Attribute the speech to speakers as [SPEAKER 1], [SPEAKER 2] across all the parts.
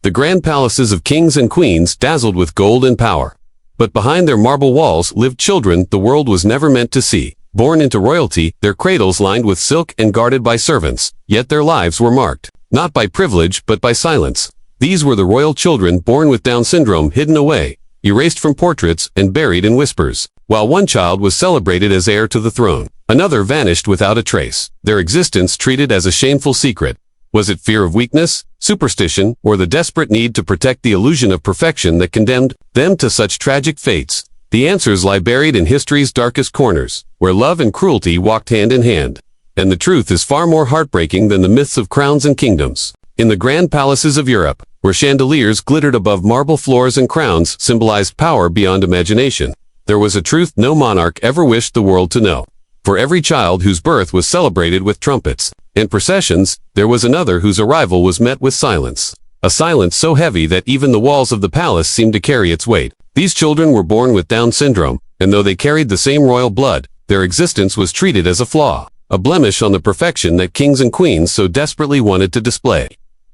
[SPEAKER 1] The grand palaces of kings and queens dazzled with gold and power. But behind their marble walls lived children the world was never meant to see. Born into royalty, their cradles lined with silk and guarded by servants, yet their lives were marked, not by privilege but by silence. These were the royal children born with Down syndrome hidden away, erased from portraits and buried in whispers. While one child was celebrated as heir to the throne, another vanished without a trace, their existence treated as a shameful secret. Was it fear of weakness, superstition, or the desperate need to protect the illusion of perfection that condemned them to such tragic fates? The answers lie buried in history's darkest corners, where love and cruelty walked hand in hand. And the truth is far more heartbreaking than the myths of crowns and kingdoms. In the grand palaces of Europe, where chandeliers glittered above marble floors and crowns symbolized power beyond imagination, there was a truth no monarch ever wished the world to know. For every child whose birth was celebrated with trumpets and processions, there was another whose arrival was met with silence. A silence so heavy that even the walls of the palace seemed to carry its weight. These children were born with Down syndrome, and though they carried the same royal blood, their existence was treated as a flaw, a blemish on the perfection that kings and queens so desperately wanted to display.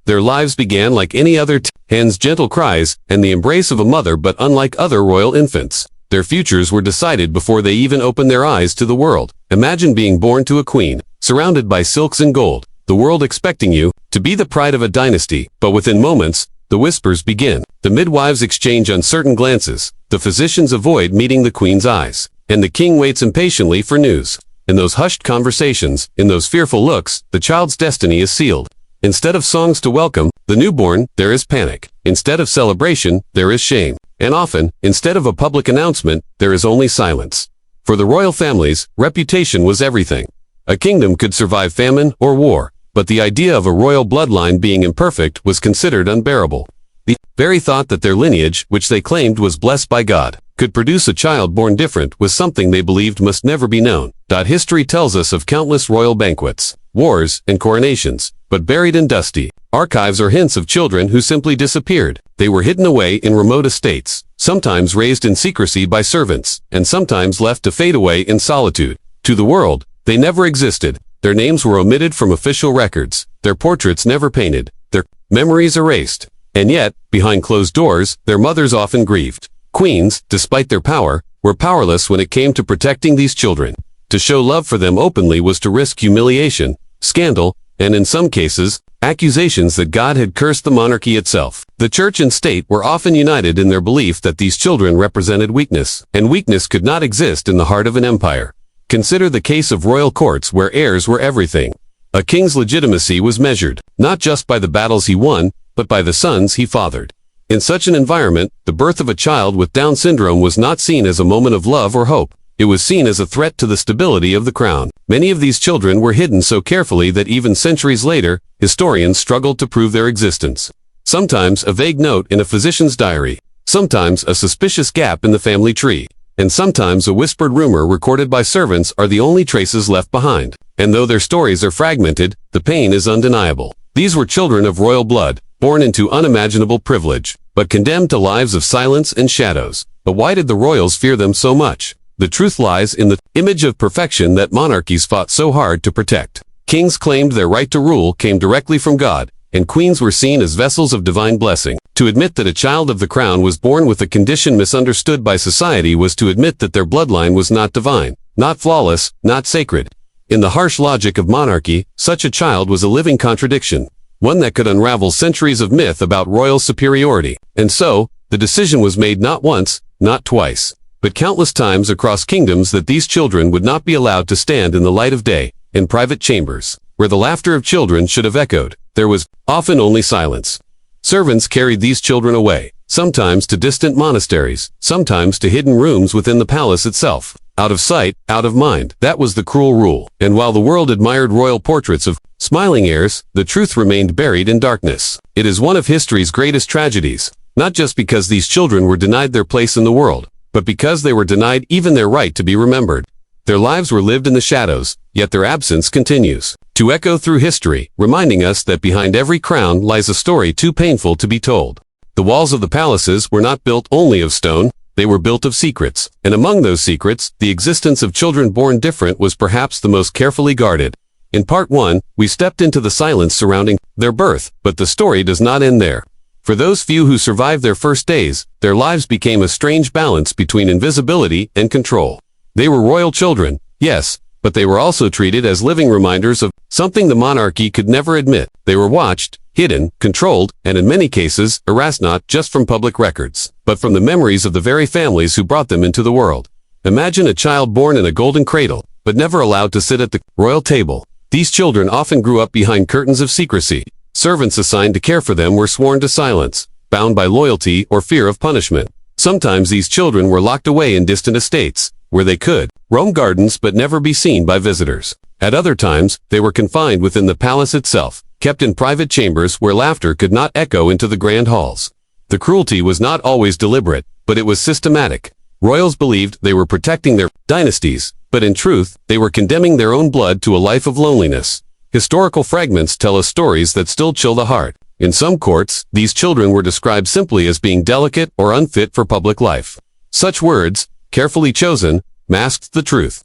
[SPEAKER 1] Their lives began like any other hand's gentle cries and the embrace of a mother, but unlike other royal infants, their futures were decided before they even opened their eyes to the world. Imagine being born to a queen, surrounded by silks and gold, the world expecting you to be the pride of a dynasty, but within moments, the whispers begin. The midwives exchange uncertain glances, the physicians avoid meeting the queen's eyes, and the king waits impatiently for news. In those hushed conversations, in those fearful looks, the child's destiny is sealed. Instead of songs to welcome the newborn, there is panic. Instead of celebration, there is shame. And often, instead of a public announcement, there is only silence. For the royal families, reputation was everything. A kingdom could survive famine or war, but the idea of a royal bloodline being imperfect was considered unbearable. The very thought that their lineage, which they claimed was blessed by God, could produce a child born different was something they believed must never be known. History tells us of countless royal banquets, wars, and coronations, but buried in dusty archives are hints of children who simply disappeared. They were hidden away in remote estates, sometimes raised in secrecy by servants, and sometimes left to fade away in solitude. To the world, they never existed. Their names were omitted from official records, their portraits never painted, their memories erased. And yet, behind closed doors, their mothers often grieved. Queens, despite their power, were powerless when it came to protecting these children. To show love for them openly was to risk humiliation, scandal, and in some cases, accusations that God had cursed the monarchy itself. The church and state were often united in their belief that these children represented weakness, and weakness could not exist in the heart of an empire. Consider the case of royal courts where heirs were everything. A king's legitimacy was measured, not just by the battles he won, but by the sons he fathered. In such an environment, the birth of a child with Down syndrome was not seen as a moment of love or hope. It was seen as a threat to the stability of the crown. Many of these children were hidden so carefully that even centuries later, historians struggled to prove their existence. Sometimes a vague note in a physician's diary, sometimes a suspicious gap in the family tree, and sometimes a whispered rumor recorded by servants are the only traces left behind. And though their stories are fragmented, the pain is undeniable. These were children of royal blood, born into unimaginable privilege, but condemned to lives of silence and shadows. But why did the royals fear them so much? The truth lies in the image of perfection that monarchies fought so hard to protect. Kings claimed their right to rule came directly from God, and queens were seen as vessels of divine blessing. To admit that a child of the crown was born with a condition misunderstood by society was to admit that their bloodline was not divine, not flawless, not sacred. In the harsh logic of monarchy, such a child was a living contradiction, one that could unravel centuries of myth about royal superiority. And so, the decision was made not once, not twice, but countless times across kingdoms that these children would not be allowed to stand in the light of day. In private chambers, where the laughter of children should have echoed, there was often only silence. Servants carried these children away, sometimes to distant monasteries, sometimes to hidden rooms within the palace itself. Out of sight, out of mind. That was the cruel rule. And while the world admired royal portraits of smiling heirs, the truth remained buried in darkness. It is one of history's greatest tragedies, not just because these children were denied their place in the world, but because they were denied even their right to be remembered. Their lives were lived in the shadows, yet their absence continues to echo through history, reminding us that behind every crown lies a story too painful to be told. The walls of the palaces were not built only of stone, they were built of secrets, and among those secrets, the existence of children born different was perhaps the most carefully guarded. In part 1, we stepped into the silence surrounding their birth, but the story does not end there. For those few who survived their first days, their lives became a strange balance between invisibility and control. They were royal children, yes, but they were also treated as living reminders of something the monarchy could never admit. They were watched, hidden, controlled, and in many cases, erased not just from public records, but from the memories of the very families who brought them into the world. Imagine a child born in a golden cradle, but never allowed to sit at the royal table. These children often grew up behind curtains of secrecy. Servants assigned to care for them were sworn to silence, bound by loyalty or fear of punishment. Sometimes these children were locked away in distant estates, where they could roam gardens but never be seen by visitors. At other times, they were confined within the palace itself, kept in private chambers where laughter could not echo into the grand halls. The cruelty was not always deliberate, but it was systematic. Royals believed they were protecting their dynasties, but in truth, they were condemning their own blood to a life of loneliness. Historical fragments tell us stories that still chill the heart. In some courts, these children were described simply as being delicate or unfit for public life. Such words, carefully chosen, masked the truth.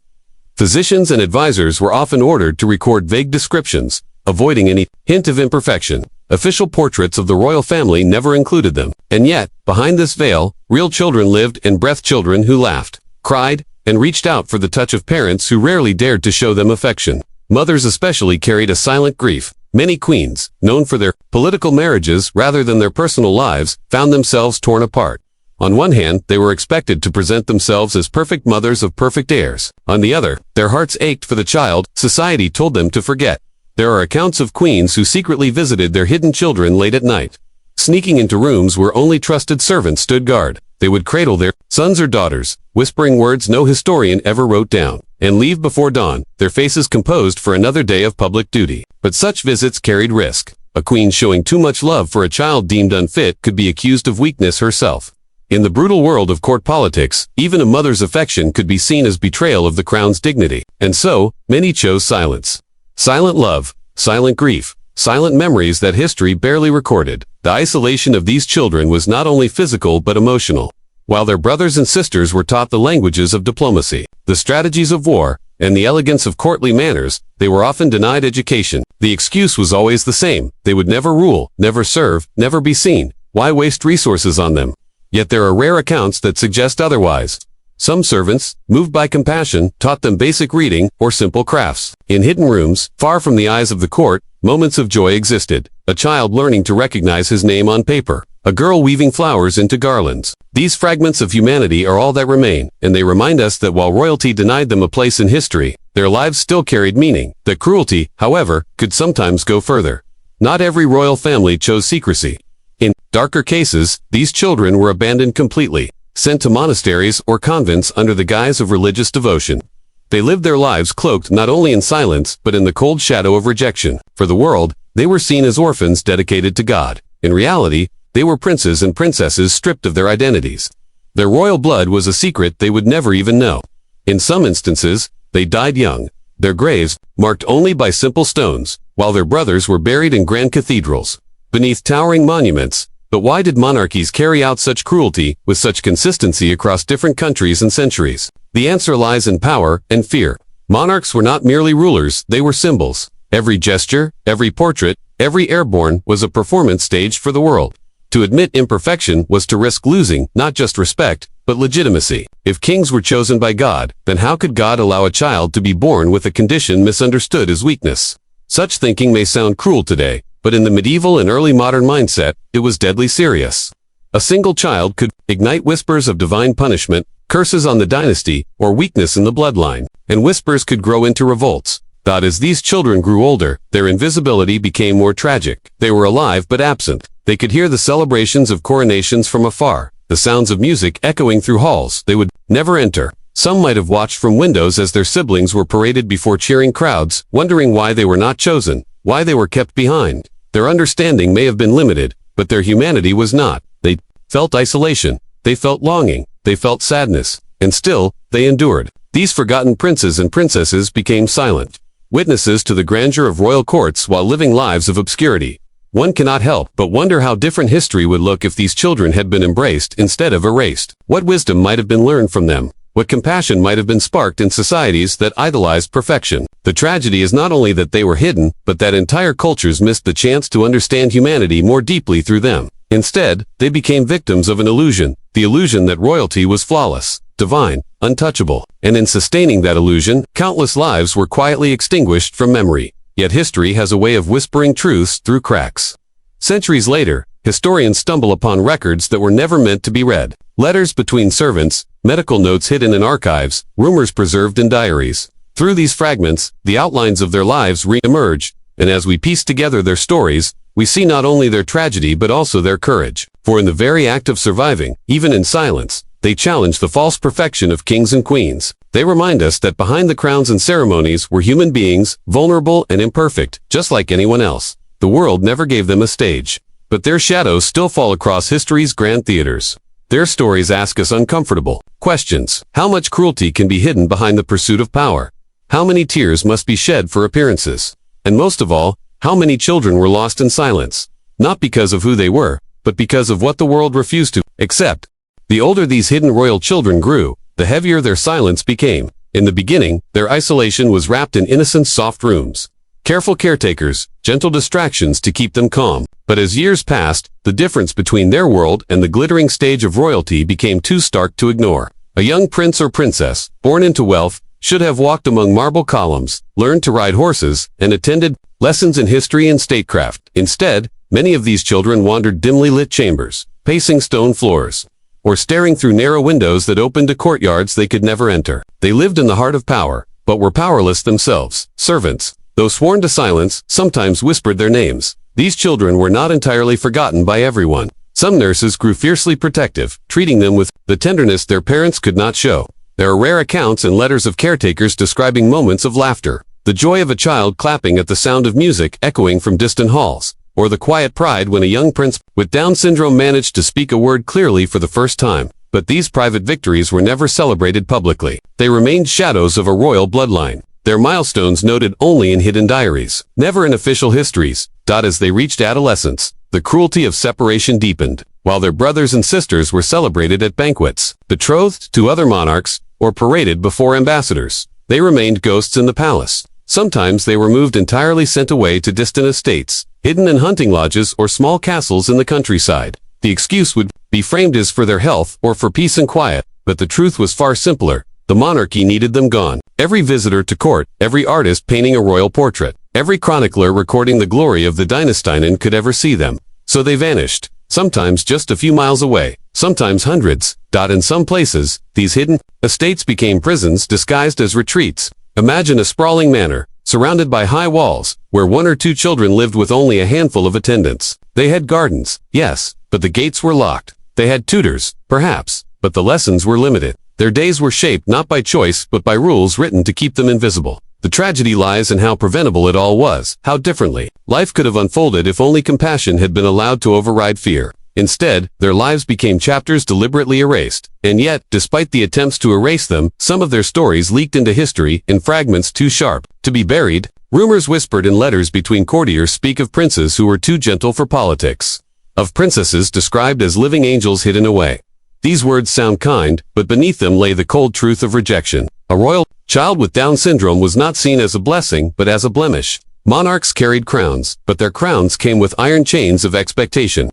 [SPEAKER 1] Physicians and advisors were often ordered to record vague descriptions, avoiding any hint of imperfection. Official portraits of the royal family never included them. And yet, behind this veil, real children lived and breathed, children who laughed, cried, and reached out for the touch of parents who rarely dared to show them affection. Mothers especially carried a silent grief. Many queens, known for their political marriages rather than their personal lives, found themselves torn apart. On one hand, they were expected to present themselves as perfect mothers of perfect heirs. On the other, their hearts ached for the child society told them to forget. There are accounts of queens who secretly visited their hidden children late at night. Sneaking into rooms where only trusted servants stood guard, they would cradle their sons or daughters, whispering words no historian ever wrote down, and leave before dawn, their faces composed for another day of public duty. But such visits carried risk. A queen showing too much love for a child deemed unfit could be accused of weakness herself. In the brutal world of court politics, even a mother's affection could be seen as betrayal of the crown's dignity. And so, many chose silence. Silent love, silent grief, silent memories that history barely recorded. The isolation of these children was not only physical but emotional. While their brothers and sisters were taught the languages of diplomacy, the strategies of war, and the elegance of courtly manners, they were often denied education. The excuse was always the same: they would never rule, never serve, never be seen. Why waste resources on them? Yet there are rare accounts that suggest otherwise. Some servants, moved by compassion, taught them basic reading or simple crafts. In hidden rooms, far from the eyes of the court, moments of joy existed. A child learning to recognize his name on paper. A girl weaving flowers into garlands. These fragments of humanity are all that remain, and they remind us that while royalty denied them a place in history, their lives still carried meaning. That cruelty, however, could sometimes go further. Not every royal family chose secrecy. In darker cases, these children were abandoned completely, sent to monasteries or convents under the guise of religious devotion. They lived their lives cloaked not only in silence, but in the cold shadow of rejection. For the world, they were seen as orphans dedicated to God. In reality, they were princes and princesses stripped of their identities. Their royal blood was a secret they would never even know. In some instances, they died young, their graves marked only by simple stones, while their brothers were buried in grand cathedrals, beneath towering monuments. But why did monarchies carry out such cruelty with such consistency across different countries and centuries? The answer lies in power and fear. Monarchs were not merely rulers, they were symbols. Every gesture, every portrait, every airborne was a performance staged for the world. To admit imperfection was to risk losing not just respect, but legitimacy. If kings were chosen by God, then how could God allow a child to be born with a condition misunderstood as weakness? Such thinking may sound cruel today, but in the medieval and early modern mindset, it was deadly serious. A single child could ignite whispers of divine punishment, curses on the dynasty, or weakness in the bloodline, and whispers could grow into revolts. That as these children grew older, their invisibility became more tragic. They were alive but absent. They could hear the celebrations of coronations from afar, the sounds of music echoing through halls they would never enter. Some might have watched from windows as their siblings were paraded before cheering crowds, wondering why they were not chosen, why they were kept behind. Their understanding may have been limited, but their humanity was not. They felt isolation, they felt longing, they felt sadness, and still, they endured. These forgotten princes and princesses became silent, witnesses to the grandeur of royal courts while living lives of obscurity. One cannot help but wonder how different history would look if these children had been embraced instead of erased. What wisdom might have been learned from them? What compassion might have been sparked in societies that idolized perfection? The tragedy is not only that they were hidden, but that entire cultures missed the chance to understand humanity more deeply through them. Instead, they became victims of an illusion, the illusion that royalty was flawless, divine, untouchable, and in sustaining that illusion, countless lives were quietly extinguished from memory. Yet history has a way of whispering truths through cracks. Centuries later, historians stumble upon records that were never meant to be read. Letters between servants, medical notes hidden in archives, rumors preserved in diaries. Through these fragments, the outlines of their lives re-emerge, and as we piece together their stories, we see not only their tragedy but also their courage. For in the very act of surviving, even in silence, they challenge the false perfection of kings and queens. They remind us that behind the crowns and ceremonies were human beings, vulnerable and imperfect, just like anyone else. The world never gave them a stage, but their shadows still fall across history's grand theaters. Their stories ask us uncomfortable questions. How much cruelty can be hidden behind the pursuit of power? How many tears must be shed for appearances? And most of all, how many children were lost in silence? Not because of who they were, but because of what the world refused to accept. The older these hidden royal children grew, the heavier their silence became. In the beginning, their isolation was wrapped in innocent soft rooms. Careful caretakers, gentle distractions to keep them calm. But as years passed, the difference between their world and the glittering stage of royalty became too stark to ignore. A young prince or princess, born into wealth, should have walked among marble columns, learned to ride horses, and attended lessons in history and statecraft. Instead, many of these children wandered dimly lit chambers, pacing stone floors, or staring through narrow windows that opened to courtyards they could never enter. They lived in the heart of power, but were powerless themselves. Servants, though sworn to silence, sometimes whispered their names. These children were not entirely forgotten by everyone. Some nurses grew fiercely protective, treating them with the tenderness their parents could not show. There are rare accounts and letters of caretakers describing moments of laughter, the joy of a child clapping at the sound of music echoing from distant halls, or the quiet pride when a young prince with Down syndrome managed to speak a word clearly for the first time. But these private victories were never celebrated publicly. They remained shadows of a royal bloodline, their milestones noted only in hidden diaries, never in official histories. As they reached adolescence, the cruelty of separation deepened, while their brothers and sisters were celebrated at banquets, betrothed to other monarchs, or paraded before ambassadors. They remained ghosts in the palace. Sometimes they were moved entirely, sent away to distant estates, hidden in hunting lodges or small castles in the countryside. The excuse would be framed as for their health or for peace and quiet, but the truth was far simpler. The monarchy needed them gone. Every visitor to court, every artist painting a royal portrait, every chronicler recording the glory of the dynasty could ever see them. So they vanished, sometimes just a few miles away, sometimes hundreds. In some places, these hidden estates became prisons disguised as retreats. Imagine a sprawling manor, surrounded by high walls, where one or two children lived with only a handful of attendants. They had gardens, yes, but the gates were locked. They had tutors, perhaps, but the lessons were limited. Their days were shaped not by choice but by rules written to keep them invisible. The tragedy lies in how preventable it all was, how differently life could have unfolded if only compassion had been allowed to override fear. Instead, their lives became chapters deliberately erased. And yet, despite the attempts to erase them, some of their stories leaked into history in fragments too sharp to be buried. Rumors whispered in letters between courtiers speak of princes who were too gentle for politics, of princesses described as living angels hidden away. These words sound kind, but beneath them lay the cold truth of rejection. A royal child with Down syndrome was not seen as a blessing, but as a blemish. Monarchs carried crowns, but their crowns came with iron chains of expectation.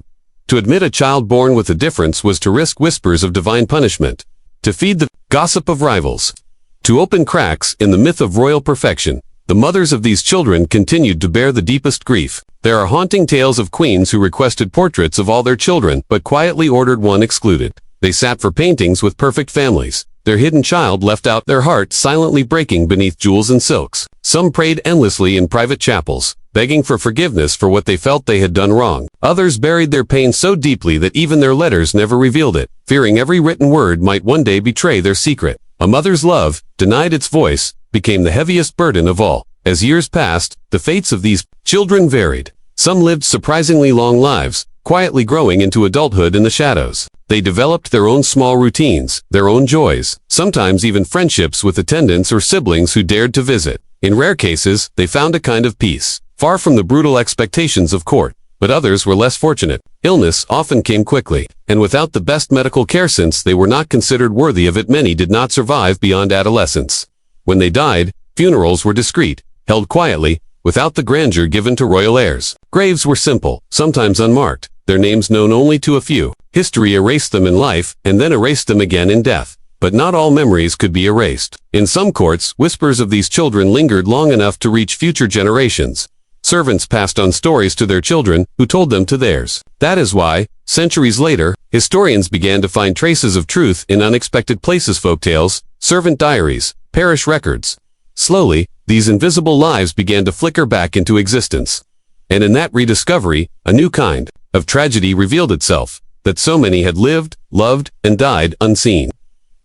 [SPEAKER 1] To admit a child born with a difference was to risk whispers of divine punishment, to feed the gossip of rivals, to open cracks in the myth of royal perfection. The mothers of these children continued to bear the deepest grief. There are haunting tales of queens who requested portraits of all their children, but quietly ordered one excluded. They sat for paintings with perfect families, their hidden child left out, their heart silently breaking beneath jewels and silks. Some prayed endlessly in private chapels, begging for forgiveness for what they felt they had done wrong. Others buried their pain so deeply that even their letters never revealed it, fearing every written word might one day betray their secret. A mother's love, denied its voice, became the heaviest burden of all. As years passed, the fates of these children varied. Some lived surprisingly long lives, quietly growing into adulthood in the shadows. They developed their own small routines, their own joys, sometimes even friendships with attendants or siblings who dared to visit. In rare cases, they found a kind of peace, far from the brutal expectations of court. But others were less fortunate. Illness often came quickly, and without the best medical care, since they were not considered worthy of it, many did not survive beyond adolescence. When they died, funerals were discreet, held quietly, without the grandeur given to royal heirs. Graves were simple, sometimes unmarked, their names known only to a few. History erased them in life, and then erased them again in death. But not all memories could be erased. In some courts, whispers of these children lingered long enough to reach future generations. Servants passed on stories to their children, who told them to theirs. That is why, centuries later, historians began to find traces of truth in unexpected places: folktales, servant diaries, parish records. Slowly, these invisible lives began to flicker back into existence. And in that rediscovery, a new kind of tragedy revealed itself, that so many had lived, loved, and died unseen.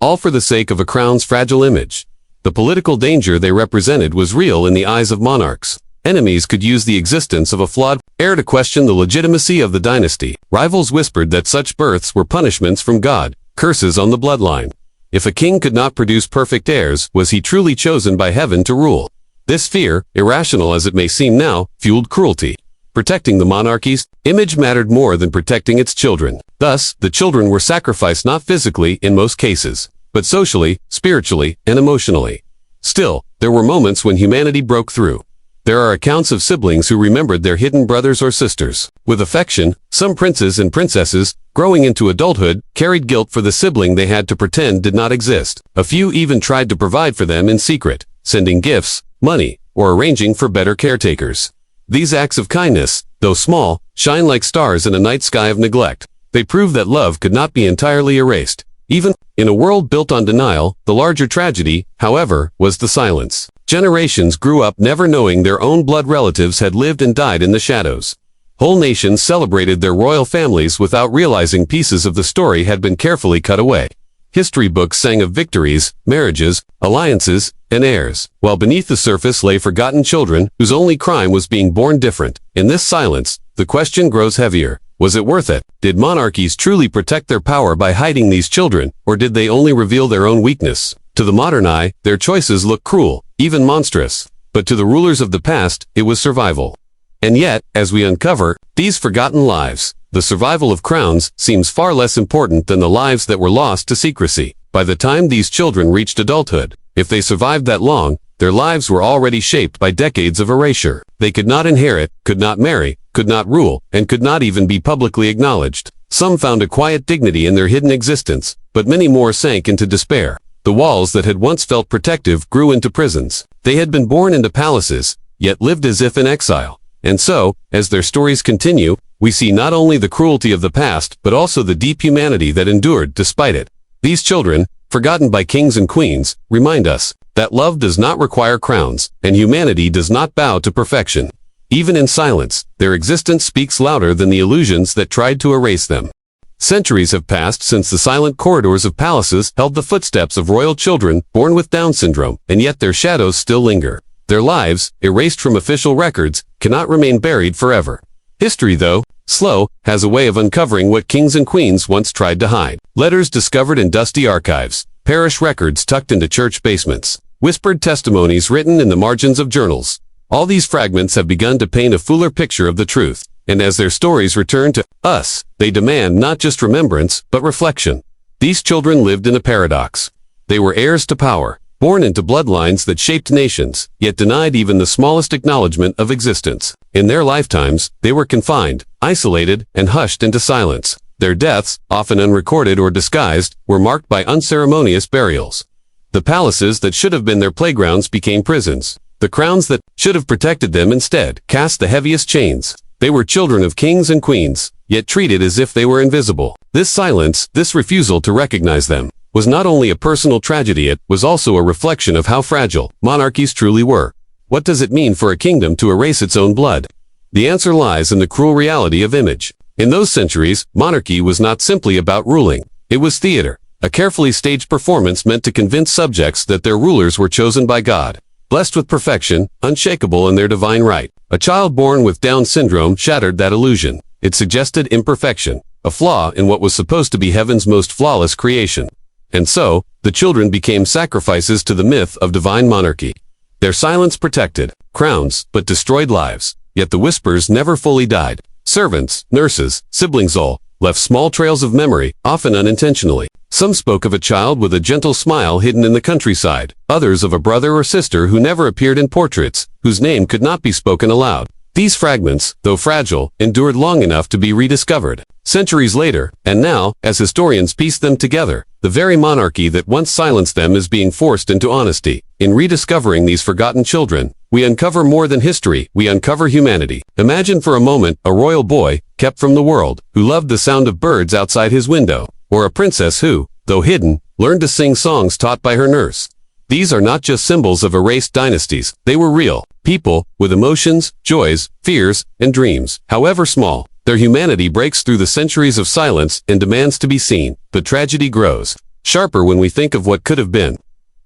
[SPEAKER 1] All for the sake of a crown's fragile image. The political danger they represented was real in the eyes of monarchs. Enemies could use the existence of a flawed heir to question the legitimacy of the dynasty. Rivals whispered that such births were punishments from God, curses on the bloodline. If a king could not produce perfect heirs, was he truly chosen by heaven to rule? This fear, irrational as it may seem now, fueled cruelty. Protecting the monarchy's image mattered more than protecting its children. Thus, the children were sacrificed not physically in most cases, but socially, spiritually, and emotionally. Still, there were moments when humanity broke through. There are accounts of siblings who remembered their hidden brothers or sisters. With affection, some princes and princesses, growing into adulthood, carried guilt for the sibling they had to pretend did not exist. A few even tried to provide for them in secret, sending gifts, money, or arranging for better caretakers. These acts of kindness, though small, shine like stars in a night sky of neglect. They prove that love could not be entirely erased. Even in a world built on denial, the larger tragedy, however, was the silence. Generations grew up never knowing their own blood relatives had lived and died in the shadows. Whole nations celebrated their royal families without realizing pieces of the story had been carefully cut away. History books sang of victories, marriages, alliances, and heirs, while beneath the surface lay forgotten children whose only crime was being born different. In this silence, the question grows heavier. Was it worth it? Did monarchies truly protect their power by hiding these children, or did they only reveal their own weakness? To the modern eye, their choices look cruel, even monstrous. But to the rulers of the past, it was survival. And yet, as we uncover these forgotten lives, the survival of crowns seems far less important than the lives that were lost to secrecy. By the time these children reached adulthood, if they survived that long, their lives were already shaped by decades of erasure. They could not inherit, could not marry, could not rule, and could not even be publicly acknowledged. Some found a quiet dignity in their hidden existence, but many more sank into despair. The walls that had once felt protective grew into prisons. They had been born into palaces, yet lived as if in exile. And so, as their stories continue, we see not only the cruelty of the past, but also the deep humanity that endured despite it. These children, forgotten by kings and queens, remind us that love does not require crowns, and humanity does not bow to perfection. Even in silence, their existence speaks louder than the illusions that tried to erase them. Centuries have passed since the silent corridors of palaces held the footsteps of royal children born with Down syndrome, and yet their shadows still linger. Their lives, erased from official records, cannot remain buried forever. History, though slow, has a way of uncovering what kings and queens once tried to hide. Letters discovered in dusty archives, parish records tucked into church basements, whispered testimonies written in the margins of journals. All these fragments have begun to paint a fuller picture of the truth, and as their stories return to us, they demand not just remembrance, but reflection. These children lived in a paradox. They were heirs to power, born into bloodlines that shaped nations, yet denied even the smallest acknowledgement of existence. In their lifetimes, they were confined, isolated, and hushed into silence. Their deaths, often unrecorded or disguised, were marked by unceremonious burials. The palaces that should have been their playgrounds became prisons. The crowns that should have protected them instead cast the heaviest chains. They were children of kings and queens, yet treated as if they were invisible. This silence, this refusal to recognize them, was not only a personal tragedy, it was also a reflection of how fragile monarchies truly were. What does it mean for a kingdom to erase its own blood? The answer lies in the cruel reality of image. In those centuries, monarchy was not simply about ruling. It was theater, a carefully staged performance meant to convince subjects that their rulers were chosen by God, blessed with perfection, unshakable in their divine right. A child born with Down syndrome shattered that illusion. It suggested imperfection, a flaw in what was supposed to be heaven's most flawless creation. And so, the children became sacrifices to the myth of divine monarchy. Their silence protected crowns, but destroyed lives. Yet the whispers never fully died. Servants, nurses, siblings all left small trails of memory, often unintentionally. Some spoke of a child with a gentle smile hidden in the countryside, others of a brother or sister who never appeared in portraits, whose name could not be spoken aloud. These fragments, though fragile, endured long enough to be rediscovered. Centuries later, and now, as historians piece them together, the very monarchy that once silenced them is being forced into honesty. In rediscovering these forgotten children, we uncover more than history, we uncover humanity. Imagine for a moment a royal boy, kept from the world, who loved the sound of birds outside his window, or a princess who, though hidden, learned to sing songs taught by her nurse. These are not just symbols of erased dynasties, they were real people, with emotions, joys, fears, and dreams. However small, their humanity breaks through the centuries of silence and demands to be seen. The tragedy grows sharper when we think of what could have been.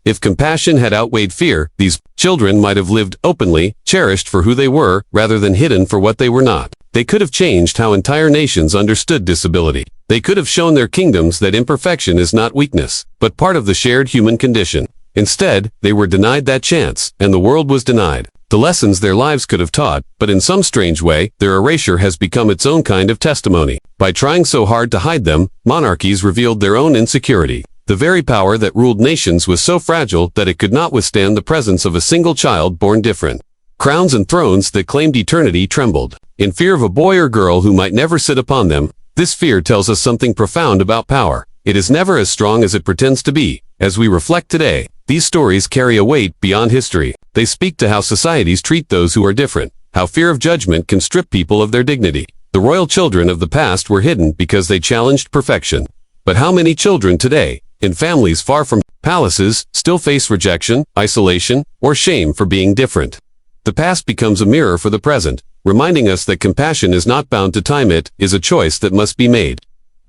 [SPEAKER 1] If compassion had outweighed fear, these children might have lived openly, cherished for who they were, rather than hidden for what they were not. They could have changed how entire nations understood disability. They could have shown their kingdoms that imperfection is not weakness, but part of the shared human condition. Instead, they were denied that chance, and the world was denied the lessons their lives could have taught, but in some strange way, their erasure has become its own kind of testimony. By trying so hard to hide them, monarchies revealed their own insecurity. The very power that ruled nations was so fragile that it could not withstand the presence of a single child born different. Crowns and thrones that claimed eternity trembled, in fear of a boy or girl who might never sit upon them. This fear tells us something profound about power. It is never as strong as it pretends to be. As we reflect today, these stories carry a weight beyond history. They speak to how societies treat those who are different, how fear of judgment can strip people of their dignity. The royal children of the past were hidden because they challenged perfection. But how many children today, in families far from palaces, still face rejection, isolation, or shame for being different? The past becomes a mirror for the present, reminding us that compassion is not bound to time. It is a choice that must be made.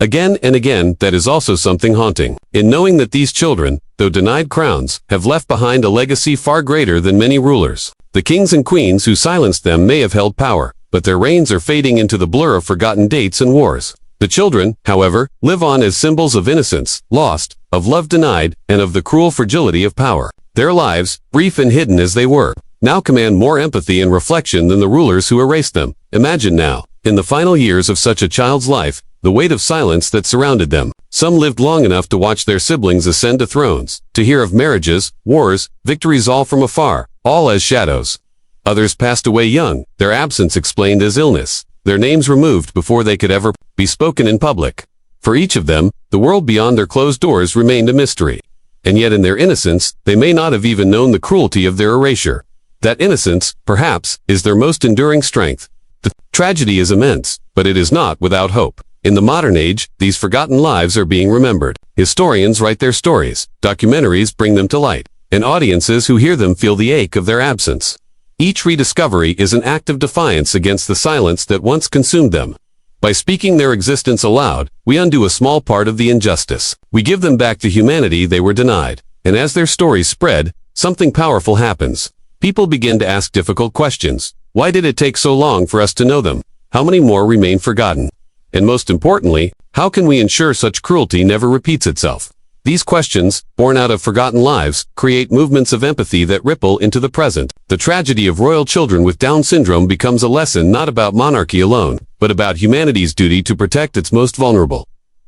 [SPEAKER 1] Again and again, that is also something haunting, in knowing that these children, though denied crowns, have left behind a legacy far greater than many rulers. The kings and queens who silenced them may have held power, but their reigns are fading into the blur of forgotten dates and wars. The children, however, live on as symbols of innocence, lost, of love denied, and of the cruel fragility of power. Their lives, brief and hidden as they were, now command more empathy and reflection than the rulers who erased them. Imagine now, in the final years of such a child's life, the weight of silence that surrounded them. Some lived long enough to watch their siblings ascend to thrones, to hear of marriages, wars, victories all from afar, all as shadows. Others passed away young, their absence explained as illness, their names removed before they could ever be spoken in public. For each of them, the world beyond their closed doors remained a mystery. And yet in their innocence, they may not have even known the cruelty of their erasure. That innocence, perhaps, is their most enduring strength. The tragedy is immense, but it is not without hope. In the modern age, these forgotten lives are being remembered. Historians write their stories, documentaries bring them to light, and audiences who hear them feel the ache of their absence. Each rediscovery is an act of defiance against the silence that once consumed them. By speaking their existence aloud, we undo a small part of the injustice. We give them back the humanity they were denied. And as their stories spread, something powerful happens. People begin to ask difficult questions. Why did it take so long for us to know them? How many more remain forgotten? And most importantly, how can we ensure such cruelty never repeats itself? These questions, born out of forgotten lives, create movements of empathy that ripple into the present. The tragedy of royal children with Down syndrome becomes a lesson not about monarchy alone, but about humanity's duty to protect its most vulnerable.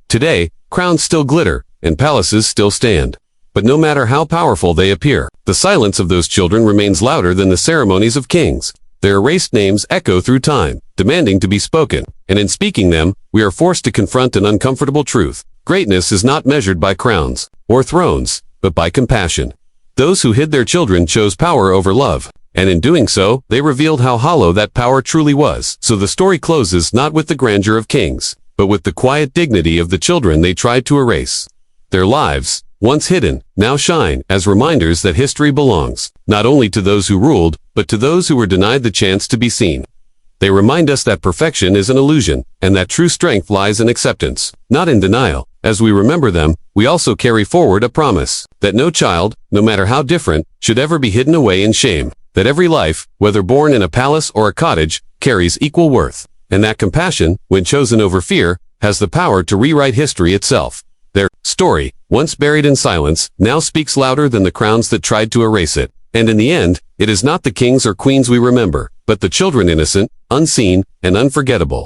[SPEAKER 1] Today, crowns still glitter, and palaces still stand. But no matter how powerful they appear, the silence of those children remains louder than the ceremonies of kings. Their erased names echo through time, demanding to be spoken, and in speaking them, we are forced to confront an uncomfortable truth. Greatness is not measured by crowns or thrones, but by compassion. Those who hid their children chose power over love, and in doing so, they revealed how hollow that power truly was. So the story closes not with the grandeur of kings, but with the quiet dignity of the children they tried to erase. Their lives, once hidden, now shine as reminders that history belongs, not only to those who ruled, but to those who were denied the chance to be seen. They remind us that perfection is an illusion, and that true strength lies in acceptance, not in denial. As we remember them, we also carry forward a promise, that no child, no matter how different, should ever be hidden away in shame, that every life, whether born in a palace or a cottage, carries equal worth, and that compassion, when chosen over fear, has the power to rewrite history itself. Their story, once buried in silence, now speaks louder than the crowns that tried to erase it. And in the end, it is not the kings or queens we remember, but the children innocent, unseen, and unforgettable.